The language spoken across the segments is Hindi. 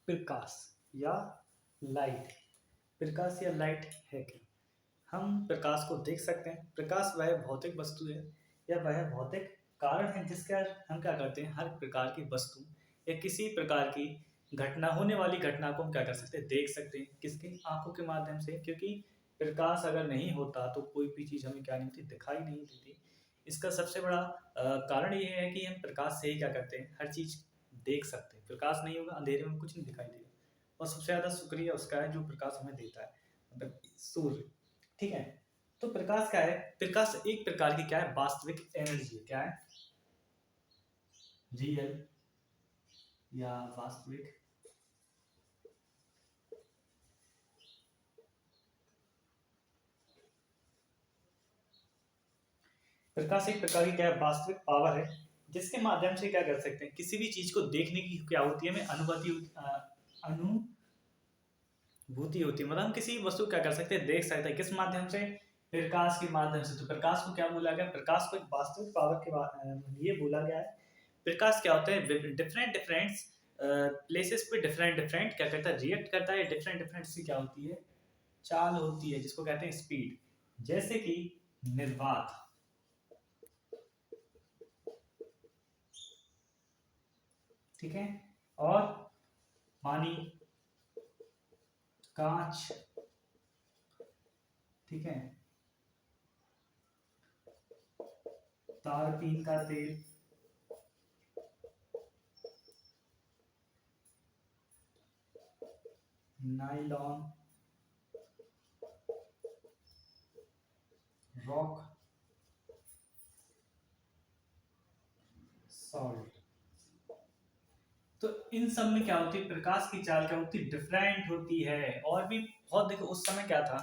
प्रकाश या लाइट। प्रकाश या लाइट है क्या? हम प्रकाश को देख सकते हैं। प्रकाश वह भौतिक वस्तु है या वह भौतिक कारण है जिसका हम क्या करते हैं, हर प्रकार की वस्तु या किसी प्रकार की घटना, होने वाली घटना को हम क्या कर सकते हैं, देख सकते हैं। किसकी? आंखों के माध्यम से। क्योंकि प्रकाश अगर नहीं होता तो कोई भी चीज़ हमें क्या नहीं होती, दिखाई नहीं देती। इसका सबसे बड़ा कारण ये है कि हम प्रकाश से ही क्या करते हैं, हर चीज़ देख सकते हैं। प्रकाश नहीं होगा, अंधेरे में कुछ नहीं दिखाई देगा। और सबसे ज़्यादा शुक्रिया उसका है जो प्रकाश हमें देता है, मतलब सूर्य। ठीक है, तो प्रकाश क्या है? प्रकाश एक प्रकार की क्या है, वास्तविक एनर्जी है। क्या है? रियल या वास्तविक प्रकाश एक प्रकार की क्या है, वास्तविक पावर है जिसके माध्यम से क्या कर सकते हैं, किसी भी चीज को देखने की क्या होती है, हमें अनुभूति होती है। मतलब हम किसी वस्तु को क्या कर सकते हैं, देख सकते हैं। किस माध्यम से? प्रकाश के माध्यम से। तो प्रकाश को क्या बोला गया? प्रकाश को एक वास्तविक पावर के लिए बोला गया है। प्रकाश क्या होता है, डिफरेंट डिफरेंट प्लेसेस पे डिफरेंट डिफरेंट क्या करता है, रिएक्ट करता है। डिफरेंट डिफरेंट से क्या होती है, चाल होती है, जिसको कहते हैं स्पीड। जैसे कि निर्वात, ठीक है, और पानी, कांच, ठीक है, तारपीन का तेल, नायलॉन, रॉक सॉल्ट। तो इन सब में क्या होती है, प्रकाश की चाल क्या होती है, डिफरेंट होती है। और भी बहुत, देखो उस समय क्या था,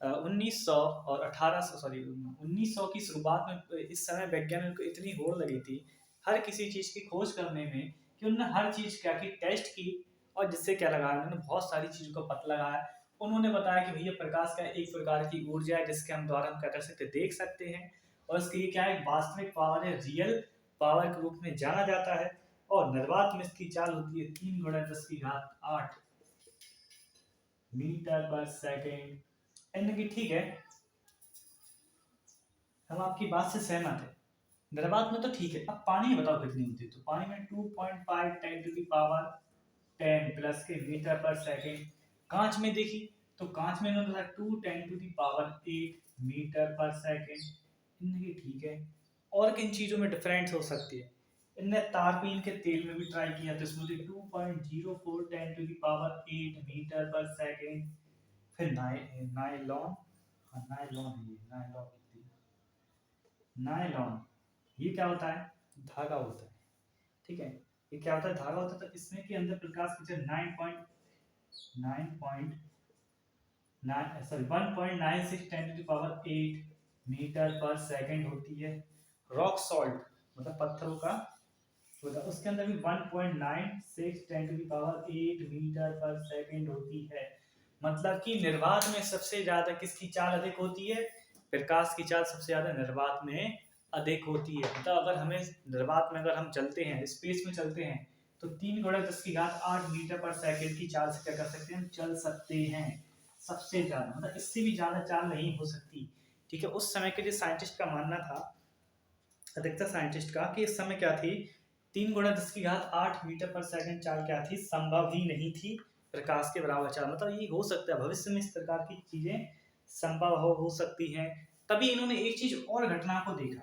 1900 और 1800, सॉरी 1900 की शुरुआत में इस समय वैज्ञानिकों को इतनी होड़ लगी थी हर किसी चीज की खोज करने में कि उन्होंने हर चीज क्या की, टेस्ट की। और जिससे क्या लगाया, उन्होंने बहुत सारी चीजों का पता लगाया। उन्होंने बताया कि भैया प्रकाश का एक प्रकार की ऊर्जा है जिसके हम द्वारा हम क्या कर सकते, देख सकते हैं। और इसकी क्या है, वास्तविक पावर है, रियल पावर के रूप में जाना जाता है। और निर्वात में इसकी चाल होती है 3 × 10⁸ मीटर पर सेकेंड। यानी कि ठीक है, हम आपकी बात से सहमत है। निर्वात में तो ठीक है, अब पानी में बताओ कितनी होती है। तो पानी में 2.5 10⁻10 प्लस के मीटर पर सेकेंड। कांच में देखी तो कांच में उन्होंने बताया 2 × 10⁸ मीटर पर सेकेंड। इनकी ठीक है। और किन चीजों में डिफरेंस हो सकती है? इनने तारपीन के तेल में भी ट्राई किया तो इसमें 2.04 10⁸ मीटर पर सेकेंड। फिर नायलॉन, हाँ नायलॉन है ये, नायलॉन ये क्या होता है, धागा होता है। ठीक है, ये क्या होता है, धागा होता है। तो इसमें के अंदर प्रकाश की 1.96 10⁸ मीटर पर सेकेंड होती है। रॉक सॉल्ट मतलब पत्थरों का होता है, उसके अंदर भी 1.96 10⁸ मीटर पर सेकेंड होती है। मतलब कि निर्वात में सबसे ज्यादा किसकी चाल अधिक होती है? प्रकाश की चाल सबसे ज्यादा निर्वात में अधिक होती है। मतलब अगर हमें निर्वात में अगर हम चलते हैं, स्पेस में चलते हैं, तो 3 × 10⁸ मीटर पर सेकेंड की चाल से क्या कर सकते हैं, हम चल सकते हैं। सबसे ज्यादा, मतलब इससे भी ज्यादा चाल नहीं हो सकती। ठीक है, उस समय के जो साइंटिस्ट का मानना था, अधिकतर साइंटिस्ट का, कि इस समय क्या थी, 3 × 10⁸ मीटर पर सेकेंड चाल क्या थी, संभव ही नहीं थी प्रकाश के बराबर चाल। मतलब ये हो सकता है भविष्य में इस प्रकार की चीजें संभव हो सकती हैं। तभी इन्होंने एक चीज और घटना को देखा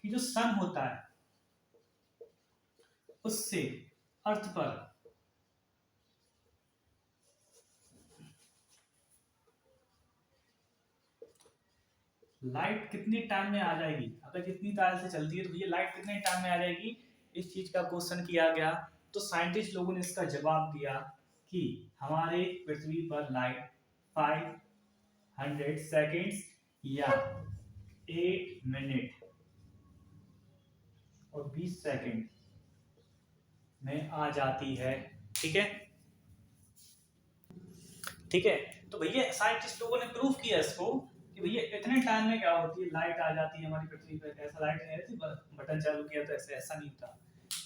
कि जो सन होता है उससे अर्थ पर लाइट कितनी टाइम में आ जाएगी। अगर जितनी तार से चलती है तो ये लाइट कितने टाइम में आ जाएगी, इस चीज का क्वेश्चन किया गया। तो साइंटिस्ट लोगों ने इसका जवाब दिया कि हमारे पृथ्वी पर लाइट 500 सेकेंड्स या 8 मिनट और 20 सेकेंड में आ जाती है। ठीक है, ठीक है। तो भैया साइंटिस्ट लोगों ने प्रूफ किया इसको कि भैया इतने टाइम में क्या होती है, लाइट आ जाती है हमारी पृथ्वी पर। ऐसा लाइट नहीं रहती, बटन चालू किया तो ऐसा नहीं होता।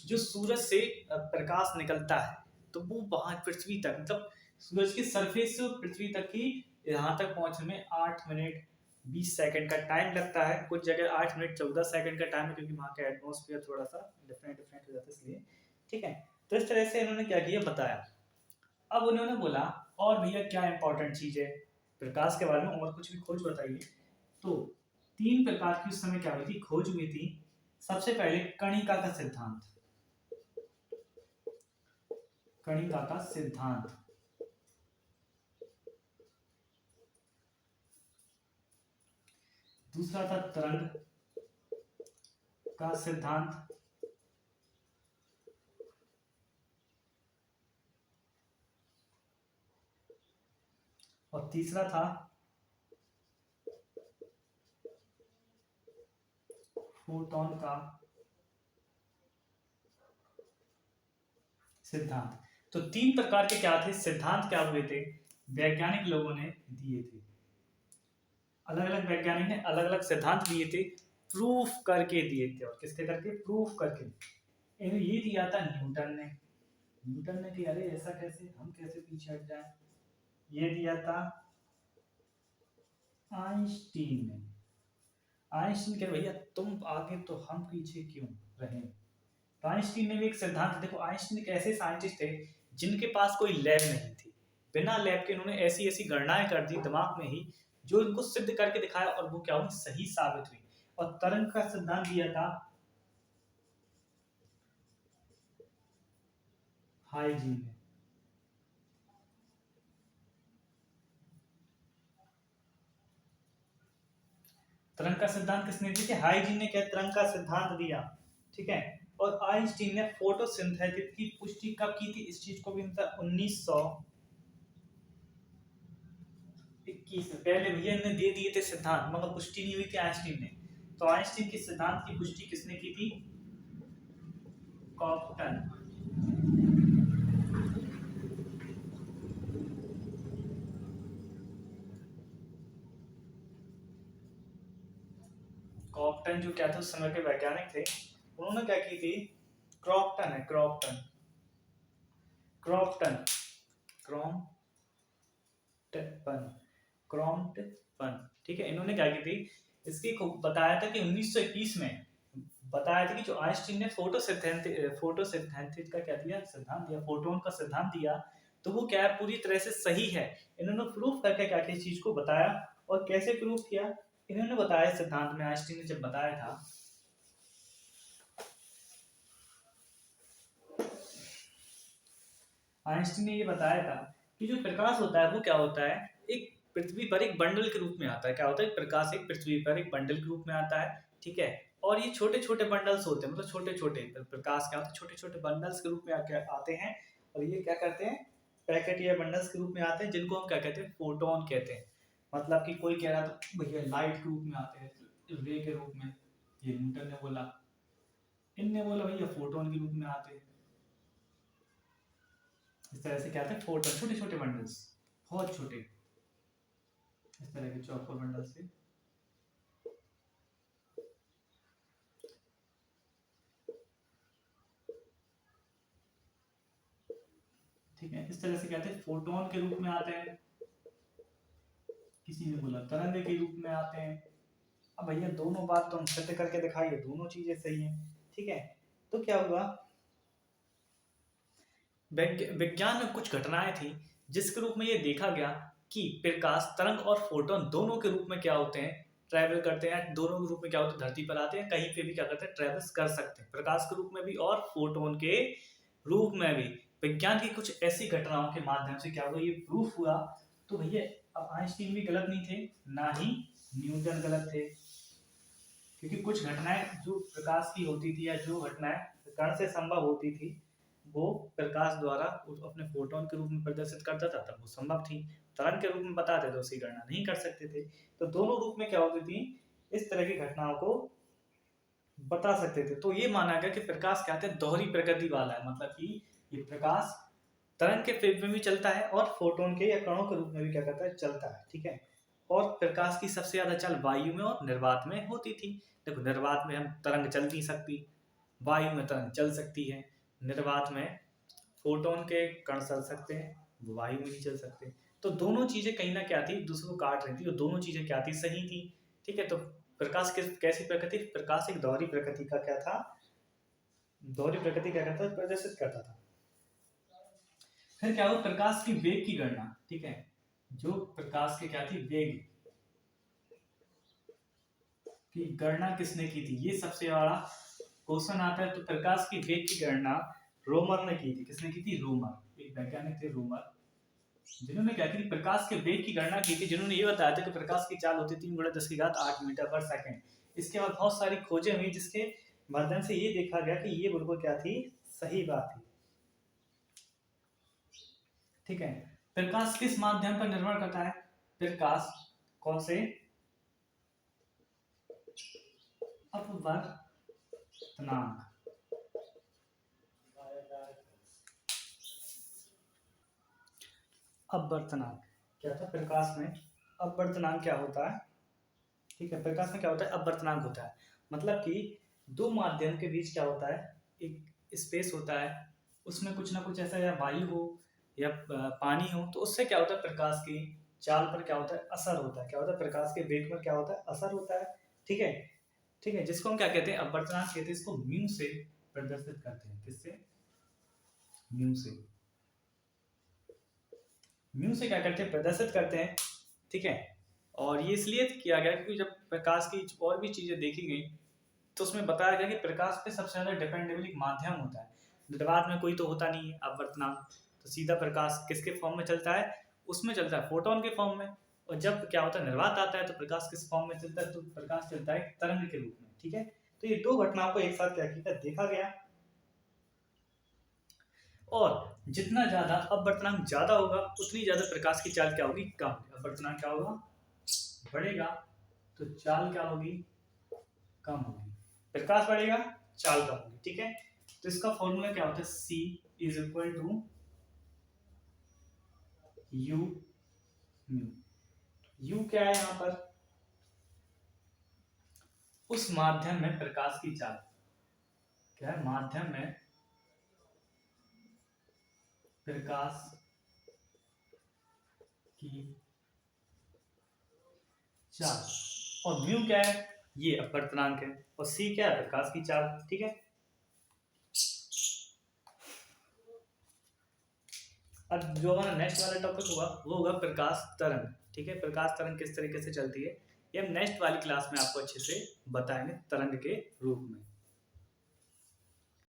जो सूरज से प्रकाश निकलता है, तो वो वहां पृथ्वी तक, मतलब सूरज की सरफेस से पृथ्वी तक की यहाँ तक पहुंचने में 8 मिनट 20 सेकंड का टाइम लगता है। कुछ जगह 8 मिनट 14 सेकंड का टाइम है, क्योंकि वहाँ का एटमॉस्फेयर थोड़ा सा डिफरेंट डिफरेंट हो जाता है इसलिए। ठीक है, तो इस तरह से इन्होंने क्या किया बताया। अब उन्होंने बोला और भैया क्या इंपॉर्टेंट चीज है प्रकाश के बारे में, और कुछ भी खोज बताइए। तो 3 प्रकार की उस समय क्या हुई थी, खोज हुई थी। सबसे पहले कणिका का सिद्धांत, कणिका का सिद्धांत। दूसरा था तरंग का सिद्धांत। और तीसरा था फोटोन का सिद्धांत। तो 3 प्रकार के क्या थे सिद्धांत, क्या हुए थे, वैज्ञानिक लोगों ने दिए थे। अलग अलग वैज्ञानिक ने अलग अलग सिद्धांत दिए थे, प्रूफ करके दिए थे। और किसके करके, प्रूफ करके। इन्हें ये दिया था न्यूटन ने, न्यूटन ने कि अरे ऐसा कैसे, हम कैसे पीछे हट जाए। ये दिया था आइंस्टीन ने, आइंस्टीन के भैया तुम आगे तो हम पीछे क्यों रहे। तो आइंस्टीन ने भी एक सिद्धांत, देखो आइंस्टीन एक ऐसे साइंटिस्ट थे जिनके पास कोई लैब नहीं थी, बिना लैब के इन्होंने ऐसी ऐसी गणनाएं कर दी दिमाग में ही, जो इनको सिद्ध करके दिखाया, और वो क्या हुई, सही साबित हुई। और तरंग का सिद्धांत दिया था हाईजी ने। तरंग का सिद्धांत किसने दिया, हाईजी ने क्या तरंग का सिद्धांत दिया। ठीक है, और आइंस्टीन ने फोटोसिंथेसिस की पुष्टि कब की थी, इस चीज को भी 1921 में। पहले भैया ने दे दिए थे सिद्धांत, मगर पुष्टि नहीं हुई थी आइंस्टीन ने। तो आइंस्टीन के सिद्धांत की पुष्टि किसने की थी, कॉप्टन। कॉप्टन जो क्या थे उस समय के वैज्ञानिक थे, उन्होंने क्या की थी, क्रॉप्टन है, क्रॉप्टन, क्रॉप्टन, क्रॉम्पटन, क्रॉम्पटन। ठीक है, इन्होंने क्या की थी, इसकी बताया था कि 1921 में बताया था कि जो आइंस्टीन ने फोटोसिंथेसिस का क्या दिया, सिद्धांत दिया, फोटोन का सिद्धांत दिया, तो वो क्या है पूरी तरह से सही है। इन्होंने प्रूफ करके क्या किस चीज को बताया, और कैसे प्रूफ किया, इन्होंने बताया सिद्धांत में, आइंस्टीन ने जब बताया था, आइंस्टीन ने ये बताया था कि जो प्रकाश होता है वो क्या होता है, एक पृथ्वी पर एक बंडल के रूप में आता है। क्या होता है, प्रकाश एक पृथ्वी पर एक बंडल के रूप में आता है। ठीक है, और ये छोटे छोटे बंडल्स होते हैं, मतलब छोटे छोटे प्रकाश क्या होता है, छोटे छोटे बंडल्स के रूप में आते हैं। और ये क्या करते हैं, पैकेट या बंडल्स के रूप में आते हैं, जिनको हम क्या कहते हैं, फोटोन कहते हैं। मतलब कि कोई कह रहा था भैया लाइट के रूप में आते हैं, रे के रूप में, ये न्यूटन ने बोला, इनने बोला भैया फोटोन के रूप में आते हैं। इस तरह से क्या थे, फोटोन, छोटे छोटे बंडल्स, बहुत छोटे, इस तरह के चौकोर बंडल्स से। ठीक है, इस तरह से क्या थे, फोटोन के रूप में आते हैं, किसी ने बोला तरंग के रूप में आते हैं। अब भैया दोनों बात तो हम सिद्ध करके दिखाइए, दोनों चीजें सही हैं। ठीक है, तो क्या हुआ, विज्ञान में कुछ घटनाएं थी जिसके रूप में ये देखा गया कि प्रकाश तरंग और फोटोन दोनों के रूप में क्या होते हैं, ट्रैवल करते हैं, दोनों के रूप में क्या होते हैं, धरती पर आते हैं, कहीं पे भी क्या करते हैं, ट्रैवल कर सकते हैं, प्रकाश के रूप में भी और फोटोन के रूप में भी। विज्ञान की कुछ ऐसी घटनाओं के माध्यम से क्या हुआ, ये प्रूफ हुआ। तो भैया अब आइंस्टीन भी गलत नहीं थे, ना ही न्यूटन गलत थे, क्योंकि कुछ घटनाएं जो प्रकाश की होती थी, या जो घटनाएं कण से संभव होती थी, वो प्रकाश द्वारा अपने फोटोन के रूप में प्रदर्शित करता था, तब वो संभव थी। तरंग के रूप में बताते तो उसकी गणना नहीं कर सकते थे। तो दोनों रूप में क्या होती थी, इस तरह की घटनाओं को बता सकते थे। तो ये माना गया कि प्रकाश क्या है, दोहरी प्रकृति वाला है, मतलब कि ये प्रकाश तरंग के रूप में भी चलता है, और फोटोन के या कणों के रूप में भी क्या करता है, चलता है। ठीक है, और प्रकाश की सबसे ज्यादा चल वायु में और निर्वात में होती थी। देखो निर्वात में हम तरंग चल नहीं सकती, वायु में तरंग चल सकती है, निर्वात में फोटोन के कण चल सकते हैं, वायु में नहीं चल सकते। तो दोनों चीजें कहीं ना क्या थी, दूसरे को काट रही थी, और दोनों चीजें क्या थी, सही थी। ठीक है, तो प्रकाश कैसी प्रकृति, प्रकाश एक दोहरी प्रकृति का क्या था, दोहरी प्रकृति क्या करता था, प्रदर्शित करता था। फिर क्या हुआ, प्रकाश की वेग की गणना। ठीक है, जो प्रकाश की क्या थी, वेग की गणना किसने की थी, ये सबसे बड़ा क्वेश्चन आता है। तो प्रकाश की वेग की गणना रोमर ने की थी। किसने की थी, रोमर, एक वैज्ञानिक थे रोमर, जिन्होंने क्या की, प्रकाश के वेग की गणना की थी। जिन्होंने ये बताया था कि प्रकाश की चाल होती है 3 × 10⁸ मीटर पर सेकंड। इसके बाद बहुत सारी खोजें हुई, जिसके माध्यम से ये देखा गया कि ये बिल्कुल क्या थी, सही बात थी। ठीक है, प्रकाश किस माध्यम पर निर्भर करता है, प्रकाश कौन से, अपवर्तनांक, अपवर्तनांक क्या था प्रकाश में, अपवर्तनांक क्या होता है। ठीक है, प्रकाश में क्या होता है, अपवर्तनांक होता है। मतलब कि दो माध्यम के बीच क्या होता है, एक स्पेस होता है, उसमें कुछ ना कुछ ऐसा, या वायु हो या पानी हो, तो उससे क्या होता है, प्रकाश की चाल पर क्या होता है, असर होता है। क्या होता है, प्रकाश के वेग पर क्या होता है, असर होता है। ठीक है, ठीक है, जिसको हम क्या कहते हैं, अपवर्तनांक कहते हैं। इसको म्यू से प्रदर्शित करते हैं। किससे, म्यू से, म्यू से क्या करते हैं, प्रदर्शित करते हैं। ठीक है, और ये इसलिए किया गया क्योंकि जब प्रकाश की और भी चीजें देखी गई, तो उसमें बताया गया कि प्रकाश पे सबसे ज्यादा डिपेंडेबल एक माध्यम होता है। निर्वात में कोई तो होता नहीं है अपवर्तनांक, तो सीधा प्रकाश किसके फॉर्म में चलता है, उसमें चलता है फोटोन के फॉर्म में। और जब क्या होता है, निर्वात आता है, तो प्रकाश किस फॉर्म में चलता है, तो प्रकाश चलता है तरंग के रूप में। ठीक है, तो ये दो घटनाओं को एक साथ क्या किया, देखा गया। और जितना ज्यादा अपवर्तनांक ज्यादा होगा, उतनी ज्यादा प्रकाश की चाल क्या होगी, कम। अपवर्तनांक क्या होगा, बढ़ेगा, तो चाल क्या होगी, कम होगी। प्रकाश बढ़ेगा, चाल कम होगी। ठीक है, तो इसका फॉर्मूला क्या होता है, C = U म्यू। U क्या है यहां पर, उस माध्यम में प्रकाश की चाल, क्या है, माध्यम में प्रकाश की चाल, और म्यू क्या है, ये अपवर्तनांक है, और C क्या है, प्रकाश की चाल। ठीक है, अब जो हमारा नेक्स्ट वाला टॉपिक होगा वो होगा प्रकाश तरंग। ठीक है, प्रकाश तरंग किस तरीके से चलती है, ये हम नेक्स्ट वाली क्लास में आपको अच्छे से बताएंगे तरंग के रूप में।